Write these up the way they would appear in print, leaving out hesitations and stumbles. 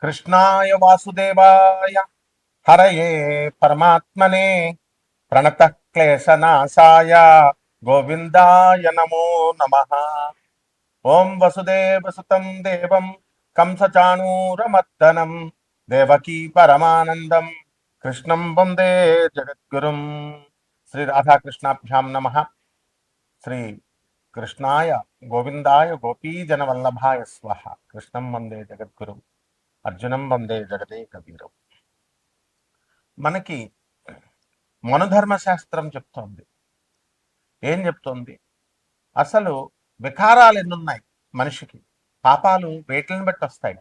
కృష్ణాయ వాసుదేవాయ హరయే పరమాత్మనే ప్రణతః క్లేశనాశాయ గోవిందాయ నమో నమః. ఓం వసుదేవసుతం దేవం కంసచాణూరమర్దనం దేవకీ పరమానందం కృష్ణం వందే జగద్గురుం. శ్రీ రాధాకృష్ణాభ్యాం నమః. శ్రీ కృష్ణాయ గోవిందాయ గోపీజనవల్లభాయ స్వః. కృష్ణం వందే జగద్గురుం అర్జునం వందే జగదే కబీరం. మనకి మనుధర్మశాస్త్రం చెప్తోంది. ఏం చెప్తోంది? అసలు వికారాలు ఎన్నున్నాయి మనిషికి, పాపాలు వేటిని బట్టి వస్తాయి.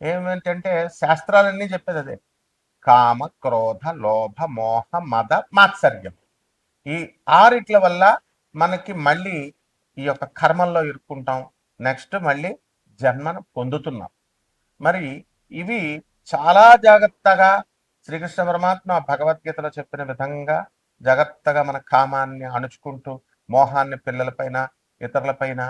ఏమిటంటే శాస్త్రాలన్నీ చెప్పేది అదే: కామ, క్రోధ, లోభ, మోహ, మద, మాత్సర్యం. ఈ ఆరిట్ల వల్ల మనకి మళ్ళీ ఈ యొక్క కర్మల్లో ఇరుక్కుంటాం. నెక్స్ట్ మళ్ళీ జన్మను పొందుతున్నాం. మరి ఇవి చాలా జాగ్రత్తగా శ్రీకృష్ణ పరమాత్మ భగవద్గీతలో చెప్పిన విధంగా జాగ్రత్తగా మన కామాన్ని అణుచుకుంటూ, మోహాన్ని పిల్లలపైన ఇతరులపైన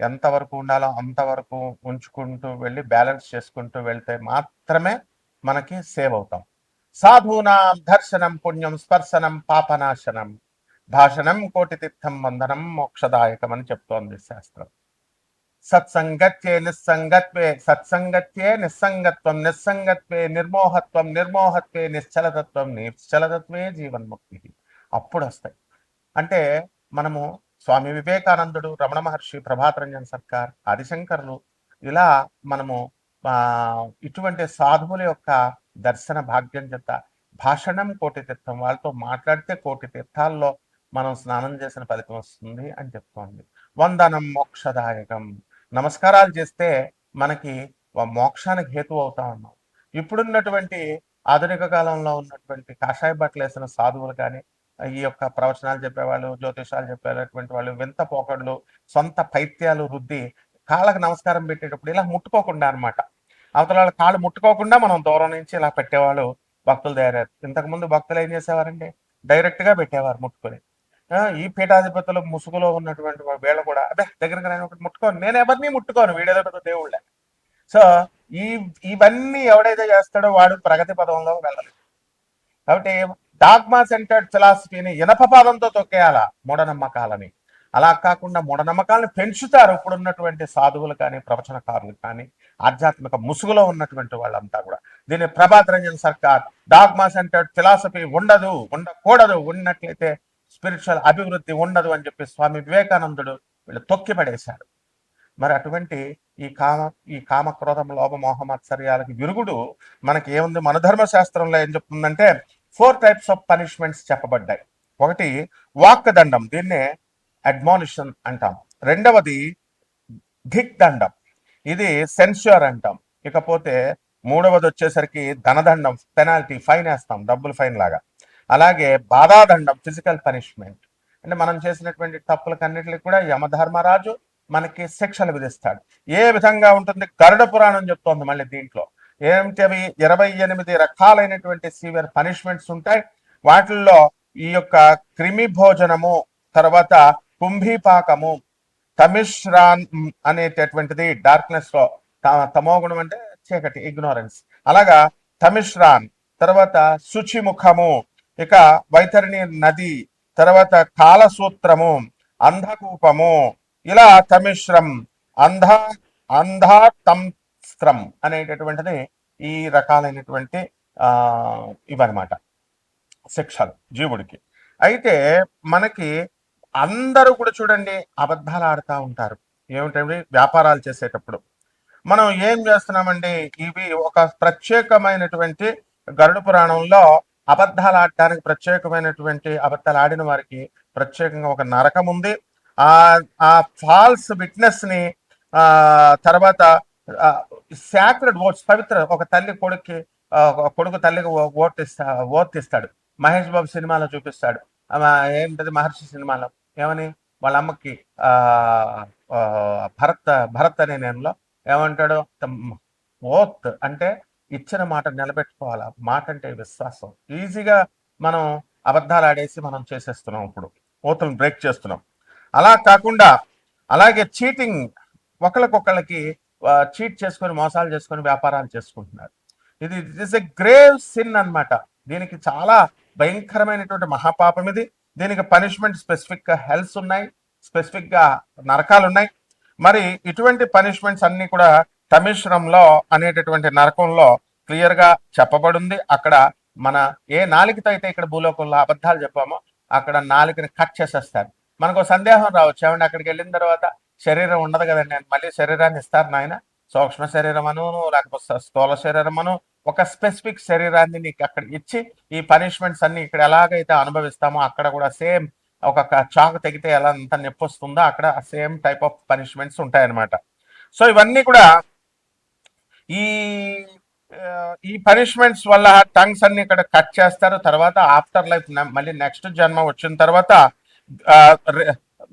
ఎంతవరకు ఉండాలో అంతవరకు ఉంచుకుంటూ వెళ్ళి బ్యాలెన్స్ చేసుకుంటూ వెళ్తే మాత్రమే మనకి సేవ్ అవుతాం. సాధూనాం దర్శనం పుణ్యం స్పర్శనం పాపనాశనం భాషణం కోటి తీర్థం వందనం మోక్షదాయకం అని చెప్తోంది శాస్త్రం. సత్సంగత్యే నిస్సంగత్వే సత్సంగత్యే నిస్సంగత్వం నిస్సంగత్వే నిర్మోహత్వం నిర్మోహత్వే నిశ్చలతత్వం నిశ్చలతత్వే జీవన్ముక్తి. అప్పుడు వస్తాయి. అంటే మనము స్వామి వివేకానందుడు, రమణ మహర్షి, ప్రభాత్ రంజన్ సర్కార్, ఆదిశంకర్లు, ఇలా మనము ఇటువంటి సాధువుల యొక్క దర్శన భాగ్యం చేత భాషణం కోటి తీర్థం, వాళ్ళతో మాట్లాడితే కోటి తీర్థాల్లో మనం స్నానం చేసిన ఫలితం వస్తుంది అని చెప్తోంది. వందనం మోక్షదాయకం, నమస్కారాలు చేస్తే మనకి మోక్షానికి హేతు అవుతా ఉన్నాం. ఇప్పుడున్నటువంటి ఆధునిక కాలంలో ఉన్నటువంటి కాషాయ బట్టలు వేసిన సాధువులు కానీ, ఈ యొక్క ప్రవచనాలు చెప్పేవాళ్ళు, జ్యోతిషాలు చెప్పేటటువంటి వాళ్ళు వింత పోకళ్ళు, సొంత పైత్యాలు రుద్ది కాళ్ళకు నమస్కారం పెట్టేటప్పుడు ఇలా ముట్టుకోకుండా అనమాట, అవతల వాళ్ళ కాళ్ళు ముట్టుకోకుండా మనం దూరం నుంచి ఇలా పెట్టేవాళ్ళు భక్తులు తయారయ్యారు. ఇంతకుముందు భక్తులు ఏం చేసేవారండి? డైరెక్ట్గా పెట్టేవారు ముట్టుకొని. ఈ పీఠాధిపతులు ముసుగులో ఉన్నటువంటి వీళ్ళు కూడా అదే దగ్గరికి నేను ఒకటి ముట్టుకోను, నేను ఎవరిని ముట్టుకోను, వీడేదో పెద్ద దేవుళ్ళే. సో ఇవన్నీ ఎవడైతే చేస్తాడో వాడు ప్రగతి పదంలో వెళ్ళలేదు. కాబట్టి డాగ్మా సెంటర్డ్ ఫిలాసఫీని ఇనపపాదంతో తొక్కేయాల, మూఢనమ్మకాలని. అలా కాకుండా మూఢనమ్మకాలను పెంచుతారు ఇప్పుడున్నటువంటి సాధువులు కానీ, ప్రవచనకారులు కానీ, ఆధ్యాత్మిక ముసుగులో ఉన్నటువంటి వాళ్ళంతా కూడా. దీన్ని Prabhat Ranjan Sarkar dogma centred philosophy ఉండదు, ఉండకూడదు, ఉన్నట్లయితే స్పిరిచువల్ అభివృద్ధి ఉండదు అని చెప్పి స్వామి వివేకానందుడు వీళ్ళు తొక్కిపడేశాడు. మరి అటువంటి ఈ కామ క్రోధం లోభ మోహ మత్సర్యాలకి విరుగుడు మనకి ఏముంది? మన ధర్మశాస్త్రంలో ఏం చెప్తుందంటే 4 types ఆఫ్ పనిష్మెంట్స్ చెప్పబడ్డాయి. ఒకటి వాక్ దండం, దీన్నే అడ్మానిషన్ అంటాం. రెండవది ధిక్ దండం, ఇది సెన్ష్యూర్ అంటాం. ఇకపోతే మూడవది వచ్చేసరికి ధనదండం, పెనాల్టీ, ఫైన్ వేస్తాం, డబ్బులు ఫైన్ లాగా. అలాగే బాధాదండం, ఫిజికల్ పనిష్మెంట్. అంటే మనం చేసినటువంటి తప్పులకన్నిటికి కూడా యమధర్మరాజు మనకి శిక్షలు విధిస్తాడు. ఏ విధంగా ఉంటుంది? గరుడ పురాణం చెప్తోంది. మళ్ళీ దీంట్లో ఏమిటి? అవి 28 రకాలైనటువంటి సివియర్ పనిష్మెంట్స్ ఉంటాయి. వాటిల్లో ఈ యొక్క క్రిమి భోజనము, తర్వాత కుంభీపాకము, తమిశ్రాన్ అనేటటువంటిది డార్క్నెస్ లో, తమోగుణం అంటే చీకటి, ఇగ్నోరెన్స్, అలాగా తమిశ్రాన్, తర్వాత శుచిముఖము, ఇక వైతరిణి నది, తర్వాత కాలసూత్రము, అంధకూపము, ఇలా తమిశ్రం, అంధాతంస్త్రం అనేటటువంటిది ఈ రకాలైనటువంటి ఇవన్నమాట శిక్షలు జీవుడికి. అయితే మనకి అందరూ కూడా చూడండి అబద్ధాలు ఆడుతూ ఉంటారు. ఏమిటంటే వ్యాపారాలు చేసేటప్పుడు మనం ఏం చేస్తున్నామండి? ఇవి ఒక ప్రత్యేకమైనటువంటి గరుడ పురాణంలో అబద్ధాలు ఆడటానికి ప్రత్యేకమైనటువంటి, అబద్ధాలు ఆడిన వారికి ప్రత్యేకంగా ఒక నరకం ఉంది. ఆ ఫాల్స్ విట్నెస్ ని తర్వాత సాక్రెడ్ ఓట్స్, పవిత్ర, ఒక తల్లి కొడుక్కి, కొడుకు తల్లికి ఓట్ ఇస్తాడు. మహేష్ బాబు సినిమాలో చూపిస్తాడు. ఏంటది మహర్షి సినిమాలో ఏమని వాళ్ళ అమ్మకి భరత్ అనే నేనులో ఏమంటాడు? ఓత్ అంటే ఇచ్చిన మాట నిలబెట్టుకోవాలా, మాట అంటే విశ్వాసం. ఈజీగా మనం అబద్ధాలు ఆడేసి మనం చేసేస్తున్నాం, ఇప్పుడు ఓతులను బ్రేక్ చేస్తున్నాం. అలా కాకుండా అలాగే చీటింగ్, ఒకరికొకళ్ళకి చీట్ చేసుకొని మోసాలు చేసుకొని వ్యాపారాలు చేసుకుంటున్నారు. ఇది it is a grave sin అన్నమాట. దీనికి చాలా భయంకరమైనటువంటి మహాపాపం ఇది. దీనికి పనిష్మెంట్ స్పెసిఫిక్ గా హెల్స్ ఉన్నాయి, స్పెసిఫిక్ గా నరకాలు ఉన్నాయి. మరి ఇటువంటి పనిష్మెంట్స్ అన్ని కూడా తమిశ్రంలో అనేటటువంటి నరకంలో క్లియర్ గా చెప్పబడింది. అక్కడ మన ఏ నాలుకతో అయితే ఇక్కడ భూలోకంలో అబద్ధాలు చెప్పామో అక్కడ నాలుకని కట్ చేసేస్తారు. మనకు సందేహం రావచ్చు, ఏమంటే అక్కడికి వెళ్ళిన తర్వాత శరీరం ఉండదు కదండి, నేను మళ్ళీ శరీరాన్ని ఇస్తారు నాయన, సూక్ష్మ శరీరం అను లేకపోతే స్థూల శరీరం అను ఒక స్పెసిఫిక్ శరీరాన్ని నీకు అక్కడ ఇచ్చి ఈ పనిష్మెంట్స్ అన్ని ఇక్కడ ఎలాగైతే అనుభవిస్తామో అక్కడ కూడా సేమ్ ఒక చాకు తెగితే ఎలా అంత నొప్పి వస్తుందో అక్కడ సేమ్ టైప్ ఆఫ్ పనిష్మెంట్స్ ఉంటాయన్నమాట. సో ఇవన్నీ కూడా ఈ ఈ పనిష్మెంట్స్ వల్ల టంగ్స్ అన్ని ఇక్కడ కట్ చేస్తారు. తర్వాత ఆఫ్టర్ లైఫ్ మళ్ళీ నెక్స్ట్ జన్మ వచ్చిన తర్వాత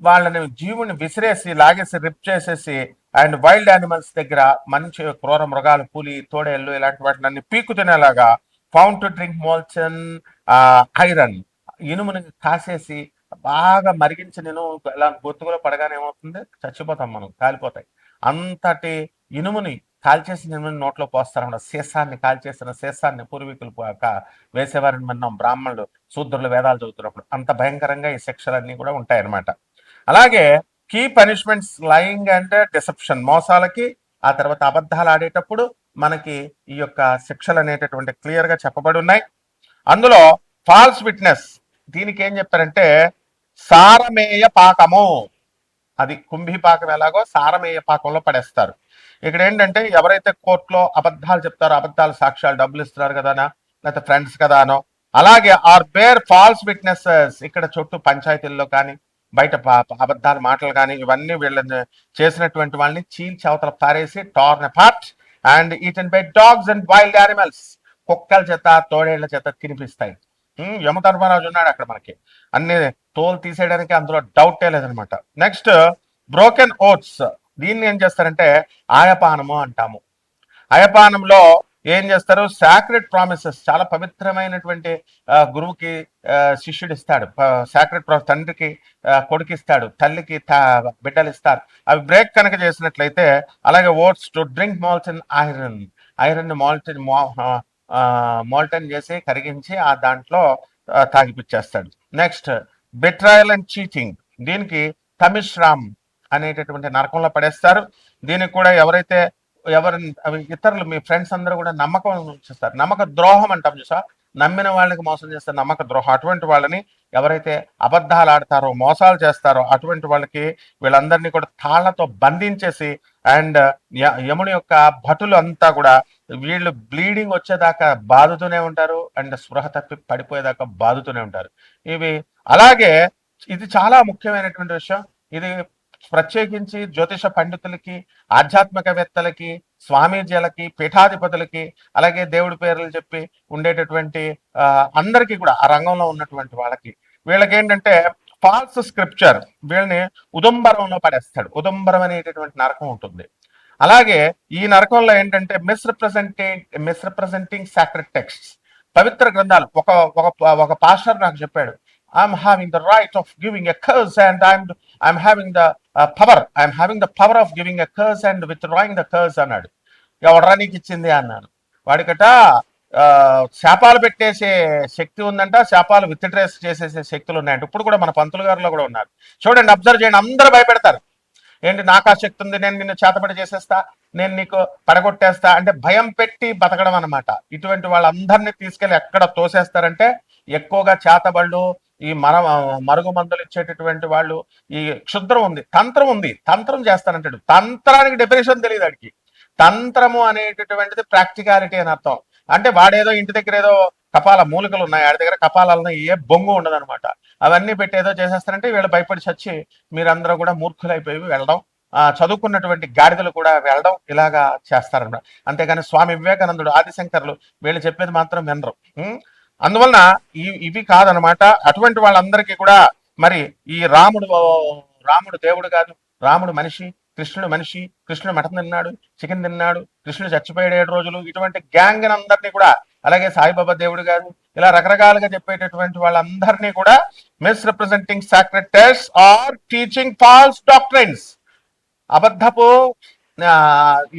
వాళ్ళని జీవుని విసిరేసి లాగేసి రిప్ చేసేసి అండ్ వైల్డ్ యానిమల్స్ దగ్గర మంచి క్రూర మృగాలు, పులి, తోడేళ్ళు ఇలాంటి వాటిని పీకు తినేలాగా ఫౌండ్ టు డ్రింక్ మోల్చన్ ఐరన్ ఇనుముని కాసేసి బాగా మరిగించి నేను ఇలా గొత్తుకులో పడగానే ఏమవుతుంది, చచ్చిపోతాం మనం, కాలిపోతాయి. అంతటి ఇనుముని కాల్చేసి ఇనుముని నోట్లో పోస్తారన్నమాట. సీసాన్ని కాల్చేసిన సీసాన్ని పూర్వీకులు వేసేవారిని మనం బ్రాహ్మణులు శూద్రులు వేదాలు చదువుతున్నప్పుడు అంత భయంకరంగా ఈ శిక్షలన్నీ కూడా ఉంటాయన్నమాట. అలాగే key punishments lying and deception, మోసాలకి ఆ తర్వాత అబద్ధాలు ఆడేటప్పుడు మనకి ఈ యొక్క శిక్షలు అనేటటువంటి క్లియర్ గా చెప్పబడి ఉన్నాయి. అందులో ఫాల్స్ విట్నెస్, దీనికి ఏం చెప్పారంటే సారమేయ పాకము, అది కుంభీ పాకం ఎలాగో సారమేయ పాకంలో పడేస్తారు. ఇక్కడ ఏంటంటే ఎవరైతే కోర్టులో అబద్ధాలు చెప్తారో, అబద్ధాలు సాక్ష్యాలు డబ్బులు ఇస్తున్నారు కదానా లేకపోతే ఫ్రెండ్స్ కదానో, అలాగే ఆర్ బేర్ ఫాల్స్ విట్నెసెస్, ఇక్కడ చుట్టూ పంచాయతీల్లో కానీ బయట అబద్ధాల మాటలు కానీ ఇవన్నీ వీళ్ళని చేసినటువంటి వాళ్ళని చీల్చి అవతల పారేసి torn apart and eaten by dogs and wild animals, కుక్కల చేత తోడేళ్ల చేత తినిపిస్తాయి. యమధర్మరాజు ఉన్నాడు అక్కడ మనకి, అన్ని తోలు తీసేయడానికి అందులో డౌటే లేదనమాట. నెక్స్ట్ బ్రోకెన్ ఓట్స్, దీన్ని ఏం చేస్తారంటే ఆయపానము అంటాము. ఆయపానంలో ఏం చేస్తారు, సాక్రెడ్ ప్రామిసెస్, చాలా పవిత్రమైనటువంటి గురువుకి శిష్యుడు ఇస్తాడు, సాక్రెడ్ తండ్రికి కొడుకు ఇస్తాడు, తల్లికి బిడ్డలు ఇస్తారు. అవి బ్రేక్ కనుక చేసినట్లయితే, అలాగే oaths to drink molten iron, iron molten చేసి కరిగించి ఆ దాంట్లో తాగిపిచ్చేస్తాడు. నెక్స్ట్ బెట్రాయల్ అండ్ చీటింగ్, దీనికి తమిశ్రామ్ అనేటటువంటి నరకంలో పడేస్తారు. దీనికి కూడా ఎవరైతే ఇతరులు మీ ఫ్రెండ్స్ అందరూ కూడా నమ్మకం చేస్తారు, నమ్మక ద్రోహం అంటాం చూసా, నమ్మిన వాళ్ళకి మోసం చేస్తారు నమ్మక ద్రోహం. అటువంటి వాళ్ళని ఎవరైతే అబద్ధాలు ఆడతారో మోసాలు చేస్తారో అటువంటి వాళ్ళకి వీళ్ళందరినీ కూడా తాళ్లతో బంధించేసి అండ్ యముని యొక్క భటులు అంతా కూడా వీళ్ళు బ్లీడింగ్ వచ్చేదాకా బాదుతూనే ఉంటారు అండ్ స్పృహ తప్పి పడిపోయేదాకా బాదుతూనే ఉంటారు. ఇవి అలాగే ఇది చాలా ముఖ్యమైనటువంటి విషయం. ఇది ప్రత్యేకించి జ్యోతిష పండితులకి, ఆధ్యాత్మికవేత్తలకి, స్వామీజీలకి, పీఠాధిపతులకి, అలాగే దేవుడి పేర్లు చెప్పి ఉండేటటువంటి అందరికీ కూడా ఆ రంగంలో ఉన్నటువంటి వాళ్ళకి, వీళ్ళకి ఏంటంటే ఫాల్స్ స్క్రిప్చర్, వీళ్ళని ఉదంబరంలో పడేస్తాడు. ఉదంబరం అనేటటువంటి నరకం ఉంటుంది. అలాగే ఈ నరకంలో ఏంటంటే మిస్రిప్రజెంటింగ్ సాక్రెడ్ టెక్స్ట్స్, పవిత్ర గ్రంథాలు. ఒక పాస్టర్ నాకు చెప్పాడు, I'm having the right of giving a curse and I'm having the power. I'm having the power of giving a curse and withdrawing the curse అన్నాడు. ఎవడరా నీకు ఇచ్చింది అన్నాను. వాడికట శాపాలు పెట్టేసే శక్తి ఉందంట, శాపాలు విత్డ్రేస్ చేసేసే శక్తులు ఉన్నాయంట. ఇప్పుడు కూడా మన పంతులు గారిలో కూడా ఉన్నారు. చూడండి, అబ్జర్వ్ చేయండి, అందరూ భయపెడతారు. ఏంటి, నాకు ఆ శక్తి ఉంది, నేను నిన్ను చేతపడి చేసేస్తా, నేను నీకు పడగొట్టేస్తా అంటే భయం పెట్టి బతకడం అనమాట. ఇటువంటి వాళ్ళందరినీ తీసుకెళ్లి ఎక్కడ తోసేస్తారంటే, ఎక్కువగా చేతబళ్ళు, ఈ మరుగు మందులు ఇచ్చేటటువంటి వాళ్ళు, ఈ క్షుద్రం ఉంది, తంత్రం ఉంది, తంత్రం చేస్తానంటాడు. తంత్రానికి డెఫినేషన్ తెలియదు వాడికి. తంత్రము అనేటటువంటిది ప్రాక్టికాలిటీ అని అర్థం. అంటే వాడేదో ఇంటి దగ్గర ఏదో కపాల మూలికలు ఉన్నాయి, ఆడి దగ్గర కపాలను ఏ బొంగు ఉండదు అనమాట. అవన్నీ పెట్టి ఏదో చేసేస్తారంటే వీళ్ళు భయపడి చచ్చి మీరందరూ కూడా మూర్ఖులైపోయి వెళ్ళడం, చదువుకున్నటువంటి గాడిదలు కూడా వెళ్ళడం, ఇలాగా చేస్తారన్నమాట. అంతేగాని స్వామి వివేకానందుడు, ఆదిశంకర్లు వీళ్ళు చెప్పేది మాత్రం వినరు. అందువలన ఇవి కాదనమాట. అటువంటి వాళ్ళందరికీ కూడా మరి ఈ రాముడు దేవుడు కాదు, రాముడు మనిషి, కృష్ణుడు మనిషి, కృష్ణుడు మటన్ తిన్నాడు, చికెన్ తిన్నాడు, కృష్ణుడు చచ్చిపోయాడు 7 రోజులు, ఇటువంటి గ్యాంగ్ అందరినీ కూడా, అలాగే సాయిబాబా దేవుడు కాదు, ఇలా రకరకాలుగా చెప్పేటటువంటి వాళ్ళందరినీ కూడా misrepresenting sacred texts or teaching false doctrines, అబద్ధపు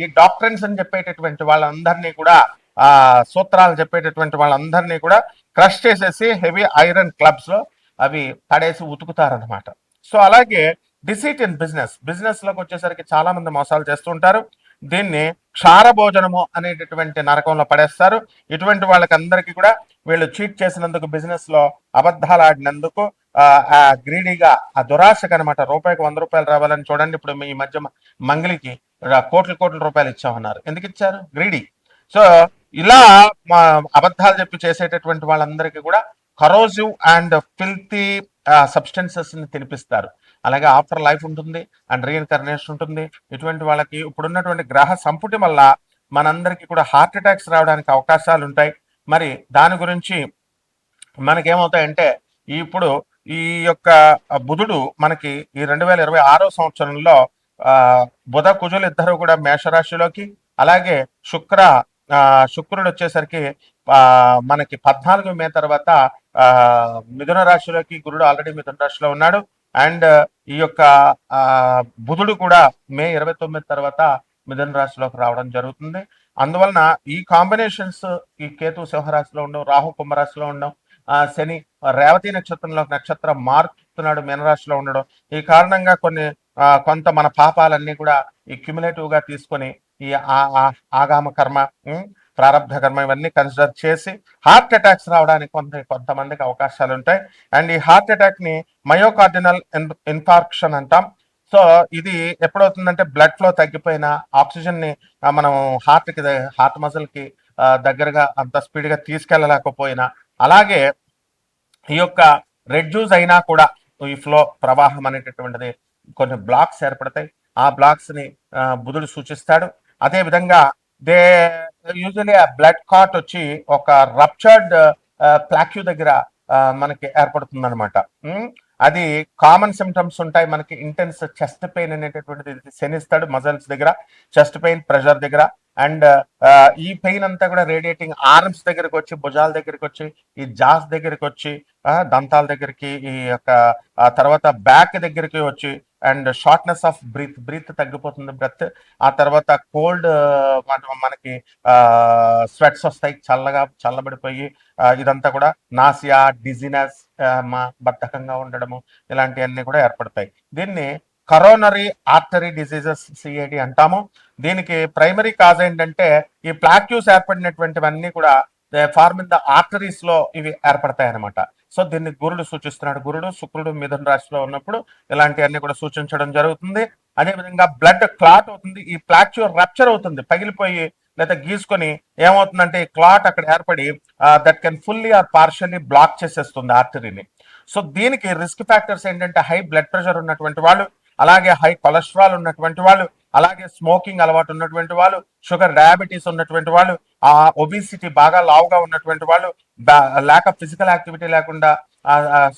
ఈ డాక్టరెన్స్ అని చెప్పేటటువంటి వాళ్ళందరినీ కూడా సూత్రాలు చెప్పేటటువంటి వాళ్ళందరినీ కూడా క్రష్ చేసేసి హెవీ ఐరన్ క్లబ్స్ లో అవి పడేసి ఉతుకుతారనమాట. సో అలాగే డిసీట్ ఇన్ బిజినెస్ లోకి వచ్చేసరికి చాలా మంది మోసాలు చేస్తుంటారు. దీన్ని క్షార భోజనము అనేటటువంటి నరకంలో పడేస్తారు. ఇటువంటి వాళ్ళకందరికీ కూడా వీళ్ళు చీట్ చేసినందుకు, బిజినెస్ లో అబద్ధాలు ఆడినందుకు, ఆ గ్రీడీగా, ఆ దురాశకు అనమాట, రూపాయికి 100 రూపాయలు రావాలని చూడండి. ఇప్పుడు ఈ మధ్య మంగళికి కోట్ల రూపాయలు ఇచ్చామన్నారు. ఎందుకు ఇచ్చారు? గ్రీడీ. సో ఇలా మా అబద్ధాలు చెప్పి చేసేటటువంటి వాళ్ళందరికీ కూడా కరోజివ్ అండ్ ఫిల్తీ సబ్స్టెన్సెస్ ని తినిపిస్తారు. అలాగే ఆఫ్టర్ లైఫ్ ఉంటుంది అండ్ రీఇన్కర్నేషన్ ఉంటుంది. ఇటువంటి వాళ్ళకి ఇప్పుడున్నటువంటి గ్రహ సంపుటి వల్ల మనందరికీ కూడా హార్ట్ అటాక్స్ రావడానికి అవకాశాలు ఉంటాయి. మరి దాని గురించి మనకేమవుతాయంటే, ఇప్పుడు ఈ యొక్క బుధుడు మనకి ఈ 2026 సంవత్సరంలో బుధ కుజులు ఇద్దరు కూడా మేషరాశిలోకి, అలాగే శుక్రుడు వచ్చేసరికి మనకి 14 మే తర్వాత మిథున రాశిలోకి, గురుడు ఆల్రెడీ మిథున రాశిలో ఉన్నాడు. అండ్ ఈ యొక్క బుధుడు కూడా మే 29 తర్వాత మిథున రాశిలోకి రావడం జరుగుతుంది. అందువలన ఈ కాంబినేషన్స్, ఈ కేతు సింహరాశిలో ఉండడం, రాహు కుంభరాశిలో ఉండడం, శని రేవతి నక్షత్రంలో నక్షత్రం మారుతున్నాడు మీనరాశిలో ఉండడం, ఈ కారణంగా కొంత మన పాపాలన్నీ కూడా ఈ క్యుములేటివ్ గా తీసుకొని ఈ ఆగామ కర్మ, ప్రారంభ కర్మ ఇవన్నీ కన్సిడర్ చేసి హార్ట్ అటాక్స్ రావడానికి కొంతమందికి అవకాశాలు ఉంటాయి. అండ్ ఈ హార్ట్ అటాక్ ని మయోకార్డినల్ ఇన్ఫార్క్షన్ అంటాం. సో ఇది ఎప్పుడవుతుందంటే, బ్లడ్ ఫ్లో తగ్గిపోయినా, ఆక్సిజన్ ని మనం హార్ట్ మజిల్ కి దగ్గరగా అంత స్పీడ్ గా తీసుకెళ్ళలేకపోయినా, అలాగే ఈ యొక్క రెడ్యూస్ అయినా కూడా ఈ ఫ్లో ప్రవాహం అనేటటువంటిది కొన్ని బ్లాక్స్ ఏర్పడతాయి. ఆ బ్లాక్స్ ని బుధుడు సూచిస్తాడు. అదే విధంగా యూజువలీ ఆ బ్లడ్ క్లాట్ వచ్చి ఒక రప్చర్డ్ ప్లాక్యూ దగ్గర మనకి ఏర్పడుతుంది అనమాట. అది కామన్ సిమ్టమ్స్ ఉంటాయి మనకి. ఇంటెన్స్ చెస్ట్ పెయిన్ అనేటటువంటిది శనిస్తాడు మజల్స్ దగ్గర, చెస్ట్ పెయిన్, ప్రెషర్ దగ్గర. అండ్ ఈ పెయిన్ అంతా కూడా రేడియేటింగ్ ఆర్మ్స్ దగ్గరికి వచ్చి, భుజాల దగ్గరికి వచ్చి, ఈ జాస్ దగ్గరికి వచ్చి, దంతాల దగ్గరికి, ఈ యొక్క తర్వాత బ్యాక్ దగ్గరికి వచ్చి, అండ్ షార్ట్నెస్ ఆఫ్ బ్రీత్ తగ్గిపోతుంది బ్రెత్. ఆ తర్వాత కోల్డ్, మనకి స్వెట్స్ వస్తాయి, చల్లబడిపోయి, ఇదంతా కూడా నాసియా, డిజినెస్, బద్ధకంగా ఉండడము, ఇలాంటివన్నీ కూడా ఏర్పడతాయి. దీన్ని కరోనరీ ఆర్టరీ డిసీజెస్, సిఏడి అంటాము. దీనికి ప్రైమరీ కాజ్ ఏంటంటే, ఈ ప్లాక్యూస్ ఏర్పడినటువంటివన్నీ కూడా ఫార్మ్ ఇన్ ద ఆర్టరీస్ లో ఇవి ఏర్పడతాయి అనమాట. సో దీన్ని గురుడు సూచిస్తున్నాడు. గురుడు, శుక్రుడు మిథున రాశిలో ఉన్నప్పుడు ఇలాంటివన్నీ కూడా సూచించడం జరుగుతుంది. అదేవిధంగా బ్లడ్ క్లాట్ అవుతుంది. ఈ ప్లాక్యూ రప్చర్ అవుతుంది, పగిలిపోయి లేదా గీసుకొని ఏమవుతుందంటే, ఈ క్లాట్ అక్కడ ఏర్పడి that can fully or partially block చేసేస్తుంది ఆర్టరీని. సో దీనికి రిస్క్ ఫ్యాక్టర్స్ ఏంటంటే, హై బ్లడ్ ప్రెషర్ ఉన్నటువంటి వాళ్ళు, అలాగే హై కొలెస్ట్రాల్ ఉన్నటువంటి వాళ్ళు, అలాగే స్మోకింగ్ అలవాటు ఉన్నటువంటి వాళ్ళు, షుగర్ డయాబెటీస్ ఉన్నటువంటి వాళ్ళు, ఆ ఒబిసిటీ బాగా లావుగా ఉన్నటువంటి వాళ్ళు, ల్యాక్ ఆఫ్ ఫిజికల్ యాక్టివిటీ లేకుండా,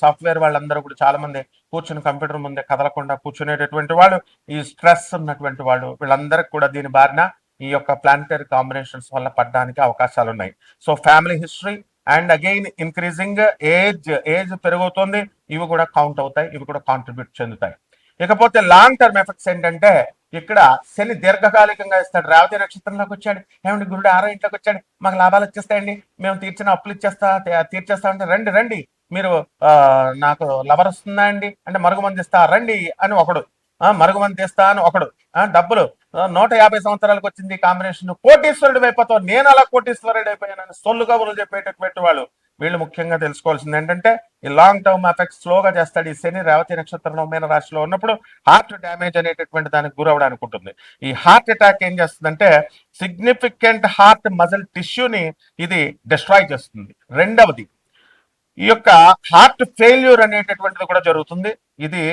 సాఫ్ట్వేర్ వాళ్ళందరూ కూడా చాలా మంది కూర్చుని కంప్యూటర్ ముందే కదలకుండా కూర్చునేటటువంటి వాళ్ళు, ఈ స్ట్రెస్ ఉన్నటువంటి వాళ్ళు, వీళ్ళందరికీ కూడా దీని బారిన ఈ యొక్క ప్లానిటరీ కాంబినేషన్స్ వల్ల పడడానికి అవకాశాలు ఉన్నాయి. So family history and again increasing age పెరుగుతుంది, ఇవి కూడా కౌంట్ అవుతాయి, ఇవి కూడా కాంట్రిబ్యూట్ చెందుతాయి. ఇకపోతే లాంగ్ టర్మ్ ఎఫెక్ట్స్ ఏంటంటే, ఇక్కడ శని దీర్ఘకాలికంగా ఇస్తాడు. రేవతి నక్షత్రంలోకి వచ్చాడు, ఏమండి గురుడు 6వ ఇంట్లోకి వచ్చాడు, మాకు లాభాలు వచ్చేస్తాయండి, మేము తీర్చిన అప్పులు తీర్చేస్తామంటే, రండి మీరు నాకు లవర్ వస్తుందా అండి అంటే, మరుగుమంది ఇస్తా రండి అని ఒకడు, మరుగుమంది ఇస్తా అని ఒకడు, డబ్బులు 150 సంవత్సరాలకు వచ్చింది కాంబినేషన్, కోటీశ్వరుడు అయిపోతావు, నేను అలా కోటీశ్వరుడు అయిపోయానని సొల్లు కబుర్లు చెప్పేటటువంటి వాళ్ళు. వీళ్ళు ముఖ్యంగా తెలుసుకోవాల్సింది ఏంటంటే, ఈ లాంగ్ టర్మ్ ఎఫెక్ట్స్ స్లోగా చేస్తాడు. ఈ శని రేవతి నక్షత్రంలో మీన రాశిలో ఉన్నప్పుడు హార్ట్ డ్యామేజ్ అనేటటువంటి దానికి గురవడానికి ఉంటుంది. ఈ హార్ట్ అటాక్ ఏం చేస్తుందంటే, సిగ్నిఫికెంట్ హార్ట్ మజిల్ టిష్యూని ఇది డిస్ట్రాయ్ చేస్తుంది. రెండవది, ఈ యొక్క హార్ట్ ఫెయిల్యూర్ అనేటటువంటిది కూడా జరుగుతుంది. ఇది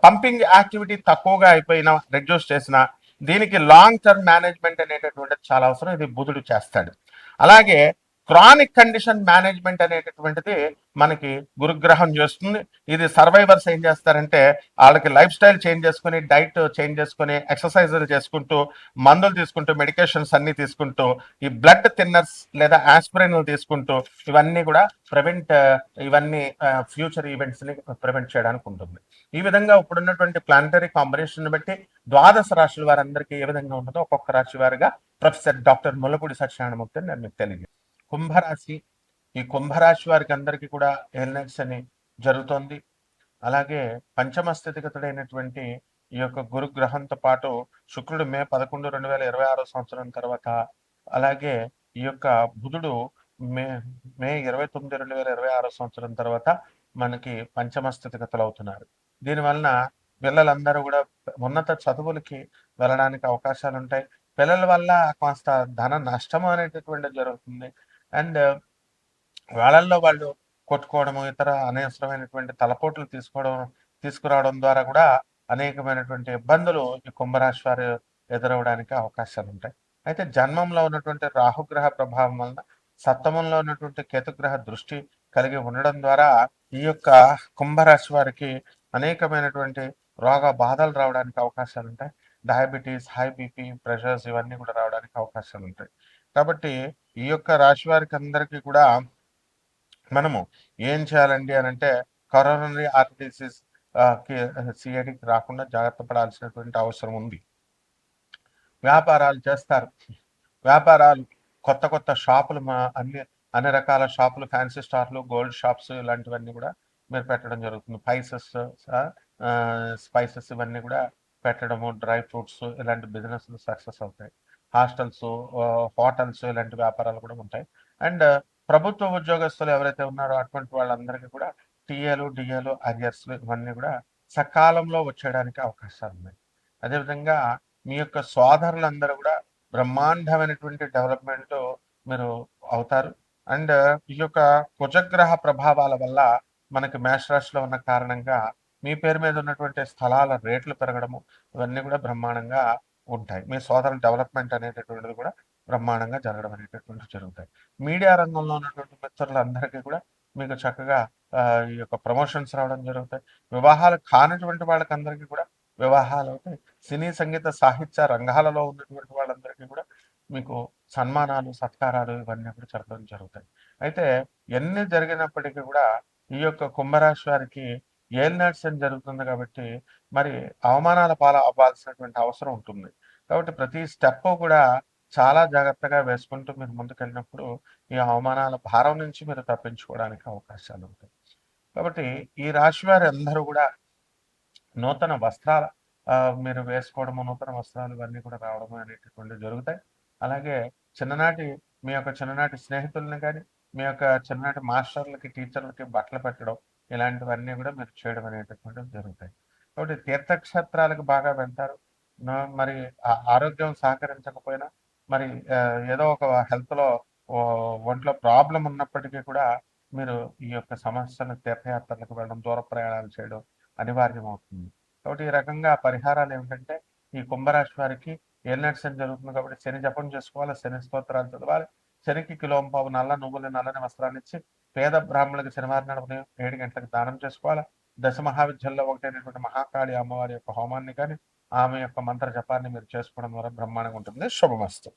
పంపింగ్ యాక్టివిటీ తక్కువగా అయిపోయినా, రెడ్యూస్ చేసిన, దీనికి లాంగ్ టర్మ్ మేనేజ్మెంట్ అనేటటువంటిది చాలా అవసరం. ఇది బుధుడు చేస్తాడు. అలాగే క్రానిక్ కండిషన్ మేనేజ్మెంట్ అనేటటువంటిది మనకి గురుగ్రహం చేస్తుంది. ఇది సర్వైవర్స్ ఏం చేస్తారంటే వాళ్ళకి లైఫ్ స్టైల్ చేంజ్ చేసుకుని, డైట్ చేంజ్ చేసుకుని, ఎక్సర్సైజులు చేసుకుంటూ, మందులు తీసుకుంటూ, మెడికేషన్స్ అన్ని తీసుకుంటూ, ఈ బ్లడ్ థిన్నర్స్ లేదా ఆస్పిరిన్లు తీసుకుంటూ, ఇవన్నీ కూడా ప్రివెంట్ ఇవన్నీ ఫ్యూచర్ ఈవెంట్స్ ని ప్రివెంట్ చేయడానికి ఉంటుంది. ఈ విధంగా ఇప్పుడున్నటువంటి ప్లానటరీ కాంబినేషన్ బట్టి ద్వాదశ రాశుల వారందరికీ ఏ విధంగా ఉంటుందో ఒక్కొక్క రాశి వారిగా ప్రొఫెసర్ డాక్టర్ ముల్లపూడి సత్యనారాయణమూర్తి నేను మీకు తెలియజేస్తాను. కుంభరాశి, ఈ కుంభరాశి వారికి అందరికీ కూడా ఎల్నెట్స్ అని జరుగుతోంది. అలాగే పంచమ స్థితిగతుడైనటువంటి ఈ యొక్క గురుగ్రహంతో పాటు శుక్రుడు మే 11, 2026 సంవత్సరం తర్వాత, అలాగే ఈ యొక్క బుధుడు మే మే 29, 2026 సంవత్సరం తర్వాత మనకి పంచమ స్థితిగతులు అవుతున్నారు. దీనివలన పిల్లలందరూ కూడా ఉన్నత చదువులకి వెళ్ళడానికి అవకాశాలు ఉంటాయి. పిల్లల వల్ల కాస్త ధన నష్టం అనేటటువంటిది జరుగుతుంది. అండ్ వాళ్ళల్లో వాళ్ళు కొట్టుకోవడము, ఇతర అనవసరమైనటువంటి తలపోట్లు తీసుకురావడం ద్వారా కూడా అనేకమైనటువంటి ఇబ్బందులు ఈ కుంభరాశి వారు ఎదురవడానికి అవకాశాలు ఉంటాయి. అయితే జన్మంలో ఉన్నటువంటి రాహుగ్రహ ప్రభావం వలన, సప్తమంలో ఉన్నటువంటి కేతుగ్రహ దృష్టి కలిగి ఉండడం ద్వారా ఈ యొక్క కుంభరాశి వారికి అనేకమైనటువంటి రోగ బాధలు రావడానికి అవకాశాలు ఉంటాయి. డయాబెటీస్, హై బీపీ, ప్రెషర్స్ ఇవన్నీ కూడా రావడానికి అవకాశాలు ఉంటాయి. కాబట్టి ఈ యొక్క రాశి వారికి అందరికీ కూడా మనము ఏం చేయాలండి అని అంటే కరోనరీ ఆర్థరైటిస్ సిఐడికి రాకుండా జాగ్రత్త పడాల్సినటువంటి అవసరం ఉంది. వ్యాపారాలు చేస్తారు, వ్యాపారాలు కొత్త కొత్త షాపులు అన్ని రకాల షాపులు, ఫ్యాన్సీ స్టార్లు, గోల్డ్ షాప్స్ ఇలాంటివన్నీ కూడా మీరు పెట్టడం జరుగుతుంది. స్పైసెస్ ఇవన్నీ కూడా పెట్టడము, డ్రై ఫ్రూట్స్ ఇలాంటి బిజినెస్ సక్సెస్ అవుతాయి. హాస్టల్స్, హోటల్స్ ఇలాంటి వ్యాపారాలు కూడా ఉంటాయి. అండ్ ప్రభుత్వ ఉద్యోగస్తులు ఎవరైతే ఉన్నారో అటువంటి వాళ్ళందరికీ కూడా టీఏలు, డిఏలు, అరియర్స్లు ఇవన్నీ కూడా సకాలంలో వచ్చేయడానికి అవకాశాలు ఉన్నాయి. అదేవిధంగా మీ యొక్క సోదరులందరూ కూడా బ్రహ్మాండమైనటువంటి డెవలప్మెంట్ మీరు అవుతారు. అండ్ ఈ యొక్క కుజగ్రహ ప్రభావాల వల్ల మనకి మేషరాశిలో ఉన్న కారణంగా మీ పేరు మీద ఉన్నటువంటి స్థలాల రేట్లు పెరగడము ఇవన్నీ కూడా బ్రహ్మాండంగా ఉంటాయి. మీ సోదరుల డెవలప్మెంట్ అనేటటువంటిది కూడా బ్రహ్మాండంగా జరగడం అనేటటువంటివి జరుగుతాయి. మీడియా రంగంలో ఉన్నటువంటి మిత్రులందరికీ కూడా మీకు చక్కగా ఈ యొక్క ప్రమోషన్స్ రావడం జరుగుతాయి. వివాహాలు కానటువంటి వాళ్ళకి అందరికీ కూడా వివాహాలు అవుతాయి. సినీ, సంగీత, సాహిత్య రంగాలలో ఉన్నటువంటి వాళ్ళందరికీ కూడా మీకు సన్మానాలు, సత్కారాలు ఇవన్నీ కూడా జరగడం జరుగుతాయి. అయితే ఎన్ని జరిగినప్పటికీ కూడా ఈ యొక్క కుంభరాశి వారికి ఏలినాటి శని జరుగుతుంది కాబట్టి మరి అవమానాల అవ్వాల్సినటువంటి అవసరం ఉంటుంది. కాబట్టి ప్రతి స్టెప్ కూడా చాలా జాగ్రత్తగా వేసుకుంటూ మీరు ముందుకెళ్ళినప్పుడు ఈ అవమానాల భారం నుంచి మీరు తప్పించుకోవడానికి అవకాశాలు ఉంటాయి. కాబట్టి ఈ రాశి వారి అందరూ కూడా నూతన వస్త్రాల మీరు వేసుకోవడము, నూతన వస్త్రాలు ఇవన్నీ కూడా రావడం అనేటటువంటివి జరుగుతాయి. అలాగే మీ యొక్క చిన్ననాటి స్నేహితులని కానీ, మీ యొక్క చిన్ననాటి మాస్టర్లకి, టీచర్లకి బట్టలు పెట్టడం ఇలాంటివన్నీ కూడా మీరు చేయడం అనేటటువంటివి జరుగుతాయి. కాబట్టి తీర్థక్షేత్రాలకు బాగా వెళ్తారు. మరి ఆరోగ్యం సహకరించకపోయినా మరి ఏదో ఒక హెల్త్‌లో ఒంట్లో ప్రాబ్లమ్ ఉన్నప్పటికీ కూడా మీరు ఈ యొక్క సమస్యలు తీర్థయాత్రలకు వెళ్ళడం, దూర ప్రయాణాలు చేయడం అనివార్యమవుతుంది. కాబట్టి ఈ రకంగా పరిహారాలు ఏమిటంటే ఈ కుంభరాశి వారికి ఏలినాటి శని జరుగుతుంది కాబట్టి శని జపం చేసుకోవాలి, శని స్తోత్రాలు చదవాలి. శనికి కిలోంపావు నల్లని వస్త్రాన్ని ఇచ్చి పేద బ్రాహ్మణులకు శనివారం నాడు ఉదయం 7 గంటలకు దానం చేసుకోవాలి. దశ మహావిద్యల్లో ఒకటైనటువంటి మహాకాళి అమ్మవారి యొక్క హోమాన్ని కానీ, ఆమె యొక్క మంత్ర జపాన్ని మీరు చేసుకోవడం ద్వారా బ్రహ్మాండంగా ఉంటుంది. శుభమస్తు.